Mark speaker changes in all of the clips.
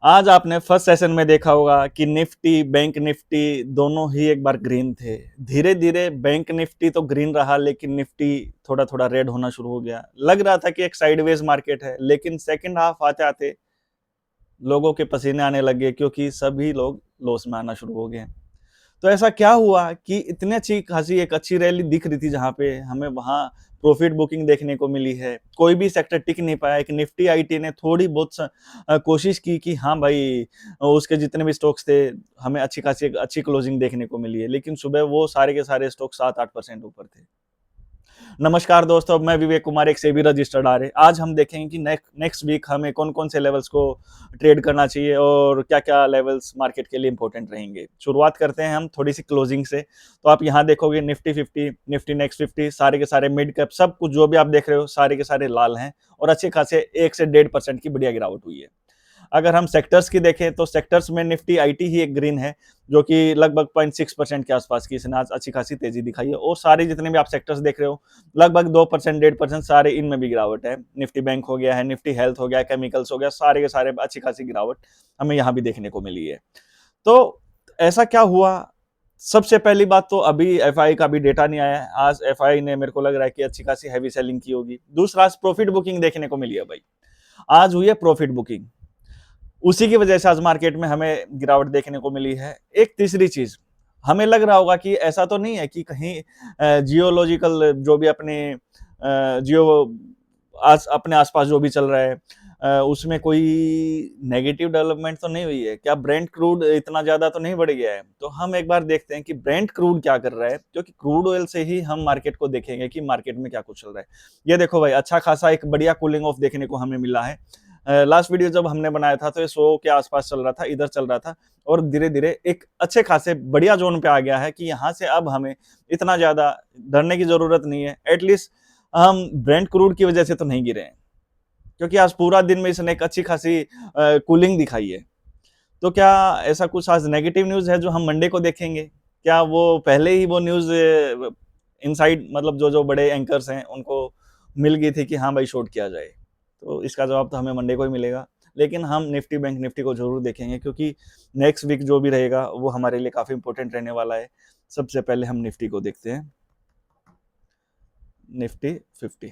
Speaker 1: आज आपने first session में देखा होगा कि निफ्टी, बैंक निफ्टी दोनों ही एक बार ग्रीन थे। धीरे-धीरे बैंक निफ्टी तो ग्रीन रहा लेकिन निफ्टी थोड़ा-थोड़ा रेड होना शुरू हो गया। लग रहा था कि एक साइडवेज मार्केट है, लेकिन सेकंड हाफ आते-आते लोगों के पसीने आने लगे क्योंकि सभी लोग लॉस में आना शुरू हो गए। तो ऐसा क्या हुआ कि इतनी अच्छी खासी एक अच्छी रैली दिख रही थी जहाँ पे हमें वहाँ प्रॉफिट बुकिंग देखने को मिली है। कोई भी सेक्टर टिक नहीं पाया। एक निफ्टी आईटी ने थोड़ी बहुत कोशिश की कि हाँ भाई उसके जितने भी स्टॉक्स थे हमें अच्छी खासी एक अच्छी क्लोजिंग देखने को मिली है। लेकिन सुबह वो सारे के सारे स्टॉक 7-8% ऊपर थे। नमस्कार दोस्तों, मैं विवेक कुमार एक सेबी रजिस्टर्ड आरए। आज हम देखेंगे कि नेक्स्ट वीक हमें कौन-कौन से लेवल्स को ट्रेड करना चाहिए और क्या-क्या लेवल्स मार्केट के लिए इंपॉर्टेंट रहेंगे। शुरुआत करते हैं हम थोड़ी-सी क्लोजिंग से। तो आप यहाँ देखोगे निफ्टी 50, निफ्टी नेक्स्ट 50 सारे के सारे मिड कैप सब कुछ जो भी आप देख रहे हो सारे के सारे लाल हैं और अच्छे खासे 1 से 1.5% की बढ़िया गिरावट हुई है। अगर हम सेक्टर्स की देखें तो सेक्टर्स में निफ्टी आईटी ही एक ग्रीन है जो कि लगभग 0.6% के आसपास की इसने आज अच्छी खासी तेजी दिखाई है और सारे जितने भी आप सेक्टर्स देख रहे हो लगभग 2% 1.5% सारे इनमें भी गिरावट है। निफ्टी बैंक हो गया है, निफ्टी हेल्थ हो गया, केमिकल्स हो गया, सारे के सारे अच्छी खासी गिरावट हमें यहाँ भी देखने को मिली है। तो ऐसा क्या हुआ? सबसे पहली बात तो अभी एफआई का भी डेटा नहीं आया है। आज एफआई ने मेरे को लग रहा है कि अच्छी खासी हैवी सेलिंग की होगी। दूसरा आज प्रॉफिट बुकिंग देखने को मिली है भाई। आज हुई है प्रॉफिट बुकिंग। उसी की वजह से आज मार्केट में हमें गिरावट देखने को मिली है। एक तीसरी चीज, हमें लग रहा होगा कि ऐसा तो नहीं है कि कहीं जियोलॉजिकल जो भी अपने जियो अपने आसपास जो भी चल रहा है उसमें कोई नेगेटिव डेवलपमेंट तो नहीं हुई है। क्या ब्रेंट क्रूड इतना ज्यादा तो नहीं बढ़ गया है? तो हम एक बार देखते हैं कि ब्रेंट क्रूड क्या कर रहा है, क्योंकि क्रूड ऑयल से ही हम मार्केट को देखेंगे कि मार्केट में क्या कुछ चल रहा है। ये देखो भाई, अच्छा खासा एक बढ़िया कूलिंग ऑफ देखने को हमें मिला है। लास्ट वीडियो जब हमने बनाया था तो ये 100 के आसपास चल रहा था, इधर चल रहा था और धीरे-धीरे एक अच्छे खासे बढ़िया ज़ोन पे आ गया है कि यहाँ से अब हमें इतना ज़्यादा डरने की ज़रूरत नहीं है। एटलीस्ट हम ब्रेंट क्रूड की वजह से तो नहीं गिरे हैं, क्योंकि आज पूरा दिन में इसने एक अच्छी खासी कूलिंग दिखाई है। तो क्या ऐसा कुछ आज नेगेटिव न्यूज़ है जो हम मंडे को देखेंगे? क्या वो पहले ही वो न्यूज़ इनसाइड मतलब जो-जो बड़े एंकर्स हैं उनको मिल गई थी कि हाँ भाई शॉर्ट किया जाए? तो इसका जवाब तो हमें मंडे को ही मिलेगा। लेकिन हम निफ्टी बैंक निफ्टी को ज़रूर देखेंगे क्योंकि नेक्स्ट वीक जो भी रहेगा वो हमारे लिए काफ़ी इंपॉर्टेंट रहने वाला है। सबसे पहले हम निफ्टी को देखते हैं। निफ्टी 50।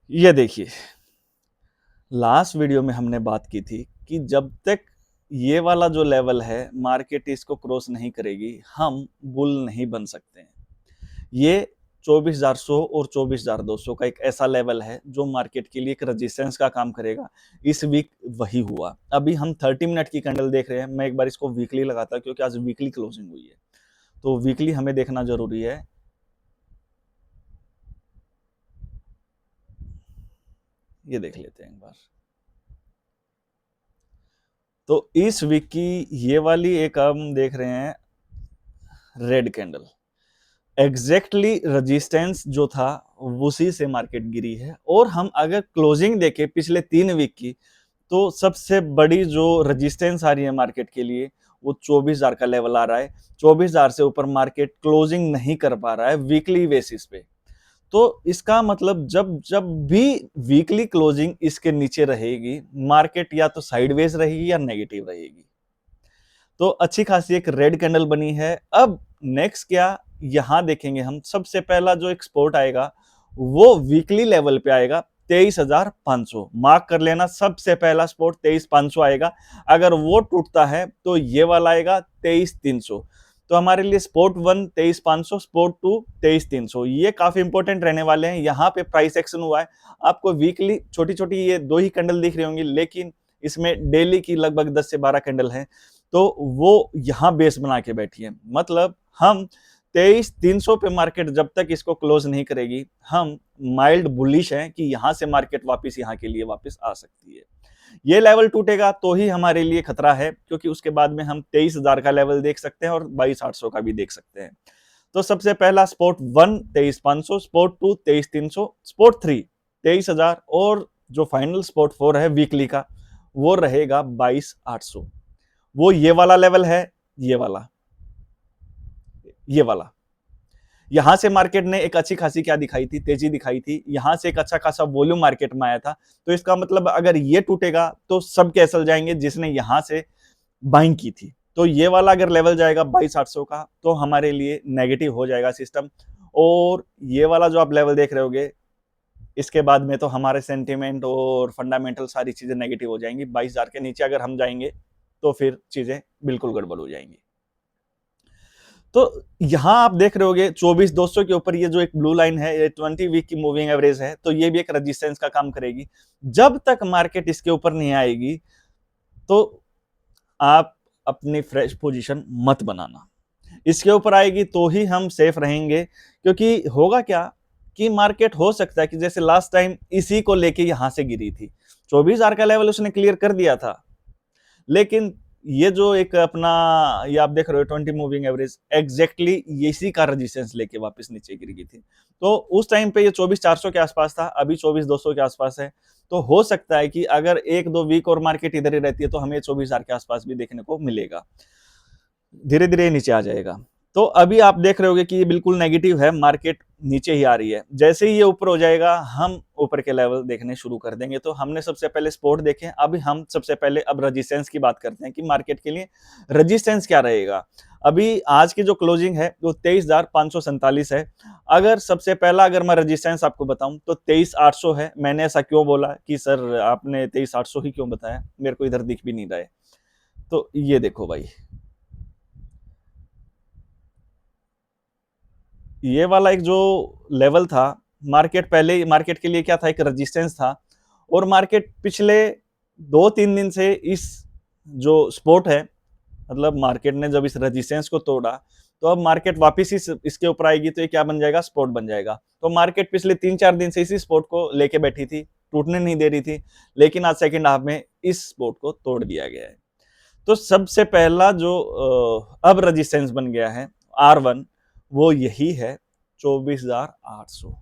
Speaker 1: ये देखिए, लास्ट वीडियो में हमने बात की थी कि जब तक ये वाला जो लेवल है मार्केट इसको क्रॉस नहीं करेगी हम बुल नहीं बन सकते हैं। ये 24,100 और 24,200 का एक ऐसा लेवल है जो मार्केट के लिए एक रेजिस्टेंस का काम करेगा। इस वीक वही हुआ। अभी हम 30 मिनट की कैंडल देख रहे हैं। मैं एक बार इसको वीकली लगाता क्योंकि आज वीकली क्लोजिंग हुई है, तो वीकली हमें देखना जरूरी है। ये देख लेते हैं एक बार। तो इस वीक की ये वाली एक हम देख रहे हैं रेड कैंडल, एग्जैक्टली रेजिस्टेंस जो था उसी से मार्केट गिरी है। और हम अगर क्लोजिंग देखें पिछले 3 वीक की, तो सबसे बड़ी जो रेजिस्टेंस आ रही है मार्केट के लिए वो 24,000 का लेवल आ रहा है। 24,000 से ऊपर मार्केट क्लोजिंग नहीं कर पा रहा है वीकली बेसिस पे। तो इसका मतलब जब जब भी वीकली क्लोजिंग इसके नीचे रहेगी मार्केट या तो साइडवेज रहेगी या नेगेटिव रहेगी। तो अच्छी खासी एक रेड कैंडल बनी है। अब नेक्स्ट क्या यहां देखेंगे हम, सबसे पहला जो एक सपोर्ट आएगा वो वीकली लेवल पे आएगा 23,500। मार्क कर लेना, सबसे पहला सपोर्ट 23,500 आएगा। अगर वो टूटता है तो ये वाला आएगा 23,300। तो हमारे लिए स्पोर्ट 1 23,500, स्पोर्ट 2 23,300, ये काफी इंपॉर्टेंट रहने वाले हैं। यहाँ पे प्राइस एक्शन हुआ है। आपको वीकली छोटी छोटी ये 2 ही कैंडल दिख रही होंगी, लेकिन इसमें डेली की लगभग 10 से 12 कैंडल है। तो वो यहाँ बेस बना के बैठी है। मतलब हम 23,300 पे मार्केट जब तक इसको क्लोज नहीं करेगी हम माइल्ड बुलिश हैं कि यहाँ से मार्केट वापस यहाँ के लिए वापस आ सकती है। ये लेवल टूटेगा तो ही हमारे लिए खतरा है, क्योंकि उसके बाद में हम 23,000 का लेवल देख सकते हैं और 22,800 का भी देख सकते हैं। तो सबसे पहला स्पोर्ट 1 23,500, स्पोर्ट 2 23,300, स्पोर्ट 3 23,000 और जो फाइनल स्पोर्ट 4 है वीकली का वो रहेगा 22,800। वो ये वाला लेवल है, ये वाला, ये वाला यहाँ से मार्केट ने एक अच्छी खासी क्या दिखाई थी, तेजी दिखाई थी, यहाँ से एक अच्छा खासा वॉल्यूम मार्केट में आया था। तो इसका मतलब अगर ये टूटेगा तो सब कैसल जाएंगे जिसने यहाँ से बाइंग की थी। तो ये वाला अगर लेवल जाएगा 22,800 का तो हमारे लिए नेगेटिव हो जाएगा सिस्टम। और ये वाला जो आप लेवल देख रहे होगे, इसके बाद में तो हमारे सेंटिमेंट और फंडामेंटल सारी चीजें नेगेटिव हो जाएंगी। 22,000 के नीचे अगर हम जाएंगे तो फिर चीजें बिल्कुल गड़बड़ हो जाएंगी। तो यहां आप देख रहे होगे 24,200 के ऊपर ये जो एक ब्लू लाइन है, ये 20 वीक की मूविंग एवरेज है, तो ये भी एक रेजिस्टेंस का काम करेगी। जब तक मार्केट इसके ऊपर नहीं आएगी तो आप अपनी फ्रेश पोजीशन मत बनाना। इसके ऊपर आएगी तो ही हम सेफ रहेंगे, क्योंकि होगा क्या कि मार्केट हो सकता है कि जैसे लास्ट टाइम इसी को लेके यहां से गिरी थी, 24,000 का लेवल उसने क्लियर कर दिया था, लेकिन ये जो एक अपना ये आप देख रहे हो 20 मूविंग एवरेज एग्जैक्टली इसी का रेजिस्टेंस लेके वापस नीचे गिर गई थी। तो उस टाइम पे ये 24,400 के आसपास था, अभी 24,200 के आसपास है। तो हो सकता है कि अगर 1-2 वीक और मार्केट इधर ही रहती है तो हमें 24,000 के आसपास भी देखने को मिलेगा, धीरे धीरे नीचे आ जाएगा। तो अभी आप देख रहे होगे कि ये बिल्कुल नेगेटिव है, मार्केट नीचे ही आ रही है। जैसे ही ये ऊपर हो जाएगा हम ऊपर के लेवल देखने शुरू कर देंगे। तो हमने सबसे पहले सपोर्ट देखे, अभी हम सबसे पहले अब रेजिस्टेंस की बात करते हैं कि मार्केट के लिए रेजिस्टेंस क्या रहेगा। अभी आज की जो क्लोजिंग है वो 23,547 है। अगर सबसे पहला अगर मैं रेजिस्टेंस आपको बताऊं तो 23,800 है। मैंने ऐसा क्यों बोला कि सर आपने 23,800 ही क्यों बताया, मेरे को इधर दिख भी नहीं रहा है। तो ये देखो भाई, ये वाला एक जो लेवल था, मार्केट पहले मार्केट के लिए क्या था, एक रेजिस्टेंस था। और मार्केट पिछले 2-3 दिन से इस जो सपोर्ट है, मतलब मार्केट ने जब इस रेजिस्टेंस को तोड़ा तो अब मार्केट वापस इसके ऊपर आएगी तो ये क्या बन जाएगा, सपोर्ट बन जाएगा। तो मार्केट पिछले 3-4 दिन से इसी सपोर्ट को लेके बैठी थी, टूटने नहीं दे रही थी, लेकिन आज सेकंड हाफ में इस सपोर्ट को तोड़ दिया गया है। तो सबसे पहला जो अब रेजिस्टेंस बन गया है R1, वो यही है 24,800।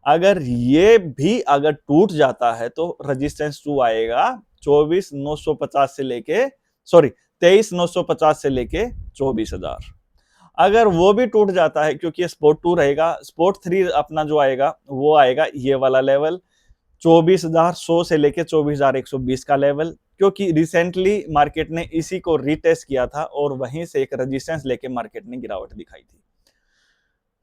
Speaker 1: अगर ये भी अगर टूट जाता है तो रेजिस्टेंस 2 आएगा 24,950 से लेके, सॉरी 23,950 से लेके 24,000। अगर वो भी टूट जाता है, क्योंकि ये स्पोर्ट 2 रहेगा, स्पोर्ट 3 अपना जो आएगा वो आएगा ये वाला लेवल 24,100 से लेके 24,120 का लेवल, क्योंकि रिसेंटली मार्केट ने इसी को रीटेस्ट किया था और वहीं से एक रेजिस्टेंस लेके मार्केट ने गिरावट दिखाई थी।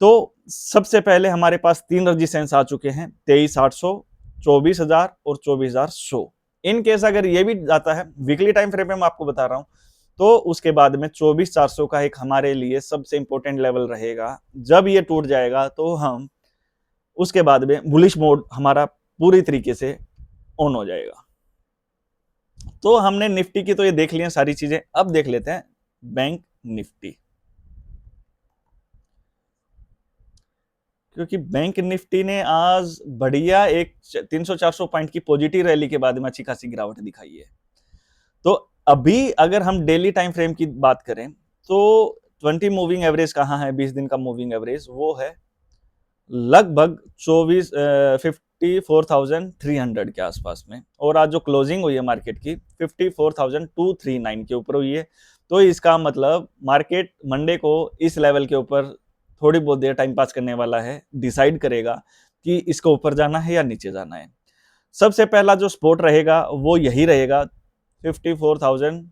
Speaker 1: तो सबसे पहले हमारे पास 3 रेजिस्टेंस आ चुके हैं, 23,800, 24,000 और 24,100। इन केस अगर ये भी जाता है, वीकली टाइम फ्रेम में मैं आपको बता रहा हूं, तो उसके बाद में 24,400 का एक हमारे लिए सबसे इंपॉर्टेंट लेवल रहेगा। जब ये टूट जाएगा तो हम उसके बाद में बुलिश मोड हमारा पूरी तरीके से ऑन हो जाएगा। तो हमने निफ्टी की तो ये देख लिया सारी चीजें, अब देख लेते हैं बैंक निफ्टी। क्योंकि बैंक निफ्टी ने आज बढ़िया एक 300-400 पॉइंट की पॉजिटिव रैली के बाद में अच्छी खासी गिरावट दिखाई है। तो अभी अगर हम डेली टाइम फ्रेम की बात करें तो 20 मूविंग एवरेज कहाँ है, 20 दिन का मूविंग एवरेज वो है लगभग 54,300 के आसपास में। और आज जो क्लोजिंग हुई है मार्केट की 54,239 के ऊपर हुई है। तो इसका मतलब मार्केट मंडे को इस लेवल के ऊपर थोड़ी बहुत देर टाइम पास करने वाला है, डिसाइड करेगा कि इसको ऊपर जाना है या नीचे जाना है। सबसे पहला जो सपोर्ट रहेगा वो यही रहेगा 54,000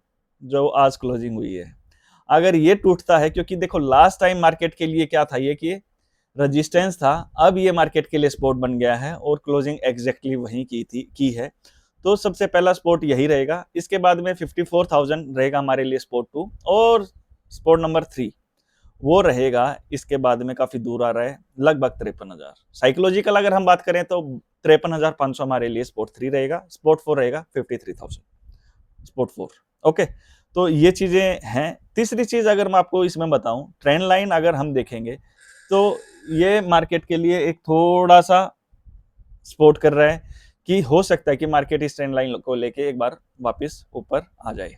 Speaker 1: जो आज क्लोजिंग हुई है। अगर ये टूटता है, क्योंकि देखो लास्ट टाइम मार्केट के लिए क्या था, ये कि रेजिस्टेंस था, अब ये मार्केट के लिए सपोर्ट बन गया है और क्लोजिंग एग्जैक्टली वहीं की है। तो सबसे पहला सपोर्ट यही रहेगा। इसके बाद में 54,000 रहेगा हमारे लिए सपोर्ट 2, और सपोर्ट नंबर 3 वो रहेगा इसके बाद में काफी दूर आ रहा है, लगभग 53,000। साइकोलॉजिकल अगर हम बात करें तो 53,500 हमारे लिए सपोर्ट 3 रहेगा, सपोर्ट 4 रहेगा 53,000, सपोर्ट 4। ओके, तो ये चीजें हैं। तीसरी चीज अगर मैं आपको इसमें बताऊं, ट्रेंड लाइन अगर हम देखेंगे तो ये मार्केट के लिए एक थोड़ा सा सपोर्ट कर रहा है कि हो सकता है कि मार्केट इस ट्रेंड लाइन को लेके एक बार वापस ऊपर आ जाए।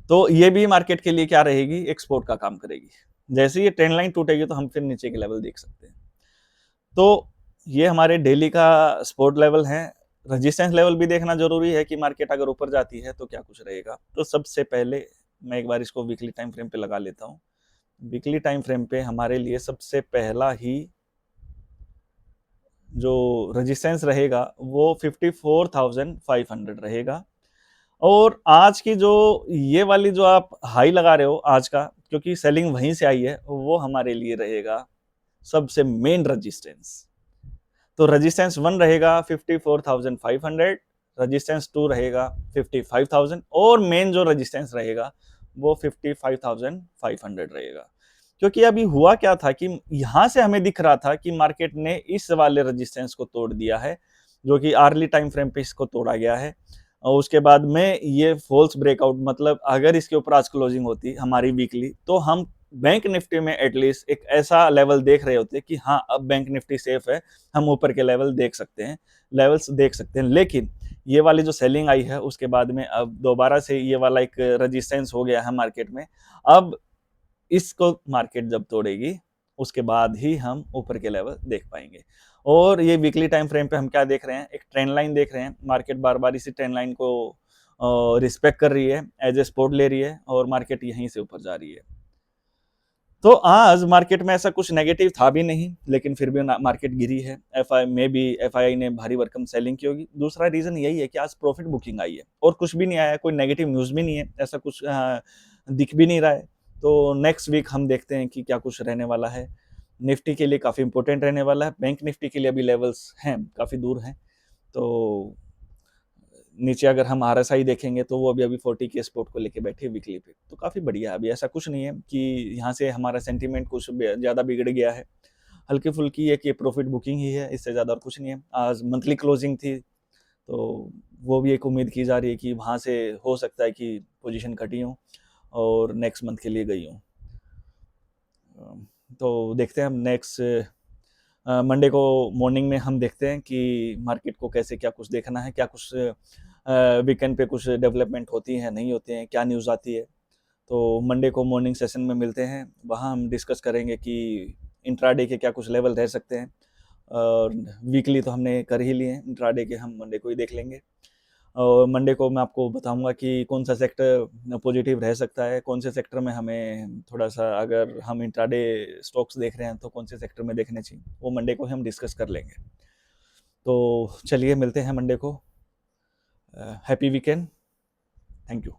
Speaker 1: तो ये भी मार्केट के लिए क्या रहेगी, एक सपोर्ट का काम करेगी। जैसे ये ट्रेंड लाइन टूटेगी तो हम फिर नीचे के लेवल देख सकते हैं। तो ये हमारे डेली का सपोर्ट लेवल है। रेजिस्टेंस लेवल भी देखना जरूरी है कि मार्केट अगर ऊपर जाती है तो क्या कुछ रहेगा। तो सबसे पहले मैं एक बार इसको वीकली टाइम फ्रेम पे लगा लेता हूँ। वीकली टाइम फ्रेम पे हमारे लिए सबसे पहला ही जो रेजिस्टेंस रहेगा वो 54,500 रहेगा। और आज की जो ये वाली जो आप हाई लगा रहे हो आज का, क्योंकि सेलिंग वहीं से आई है, वो हमारे लिए रहेगा सबसे मेन रेजिस्टेंस। तो रेजिस्टेंस 1 रहेगा 54,500, रेजिस्टेंस 2 रहेगा 55,000 और मेन जो रेजिस्टेंस रहेगा वो 55,500 रहेगा। क्योंकि अभी हुआ क्या था कि यहां से हमें दिख रहा था कि मार्केट ने इस वाले रेजिस्टेंस को तोड़ दिया है, जो कि अर्ली टाइम फ्रेम पे इसको तोड़ा गया है। और उसके बाद में ये फॉल्स ब्रेकआउट, मतलब अगर इसके ऊपर आज क्लोजिंग होती हमारी वीकली, तो हम बैंक निफ्टी में एटलीस्ट एक ऐसा लेवल देख रहे होते कि हाँ अब बैंक निफ्टी सेफ है, हम ऊपर के लेवल देख सकते हैं, लेवल्स देख सकते हैं। लेकिन ये वाली जो सेलिंग आई है उसके बाद में अब दोबारा से ये वाला एक रेजिस्टेंस हो गया है मार्केट में। अब इसको मार्केट जब तोड़ेगी उसके बाद ही हम ऊपर के लेवल देख पाएंगे। और ये वीकली टाइम फ्रेम पे हम क्या देख रहे हैं, एक ट्रेंड लाइन देख रहे हैं। मार्केट बार बार इसी ट्रेंड लाइन को रिस्पेक्ट कर रही है, एज ए सपोर्ट ले रही है और मार्केट यहीं से ऊपर जा रही है। तो आज मार्केट में ऐसा कुछ नेगेटिव था भी नहीं, लेकिन फिर भी मार्केट गिरी है। एफआईआई ने भारी भरकम सेलिंग की होगी। दूसरा रीजन यही है कि आज प्रॉफिट बुकिंग आई है और कुछ भी नहीं आया, कोई नेगेटिव न्यूज भी नहीं है, ऐसा कुछ दिख भी नहीं रहा है। तो नेक्स्ट वीक हम देखते हैं कि क्या कुछ रहने वाला है। निफ्टी के लिए काफी इंपॉर्टेंट रहने वाला है, बैंक निफ्टी के लिए अभी लेवल्स हैं काफी दूर हैं। तो नीचे अगर हम आरएसआई देखेंगे तो वो अभी 40 के सपोर्ट को लेके बैठे वीकली पे, तो काफी बढ़िया है। अभी ऐसा कुछ नहीं है कि यहाँ से हमारा सेंटीमेंट कुछ ज्यादा बिगड़ गया है। हल्की फुल्की है कि प्रॉफिट बुकिंग ही है, इससे ज्यादा और कुछ नहीं है। आज मंथली क्लोजिंग थी तो वो भी एक उम्मीद की जा रही है कि वहां से हो सकता है कि पोजीशन घटी हो और नेक्स्ट मंथ के लिए गई हो। तो देखते हैं हम नेक्स्ट मंडे को मॉर्निंग में हम देखते हैं कि मार्केट को कैसे क्या कुछ देखना है, क्या कुछ वीकेंड पे कुछ डेवलपमेंट होती है नहीं होती हैं, क्या न्यूज़ आती है। तो मंडे को मॉर्निंग सेशन में मिलते हैं, वहाँ हम डिस्कस करेंगे कि इंट्राडे के क्या कुछ लेवल रह सकते हैं। और वीकली तो हमने कर ही लिए हैं, इंट्राडे के हम मंडे को ही देख लेंगे। और मंडे को मैं आपको बताऊंगा कि कौन सा सेक्टर पॉजिटिव रह सकता है, कौन से सेक्टर में हमें थोड़ा सा, अगर हम इंट्राडे स्टॉक्स देख रहे हैं तो कौन से सेक्टर में देखने चाहिए, वो मंडे को हम डिस्कस कर लेंगे। तो चलिए मिलते हैं मंडे को। Happy weekend. Thank you.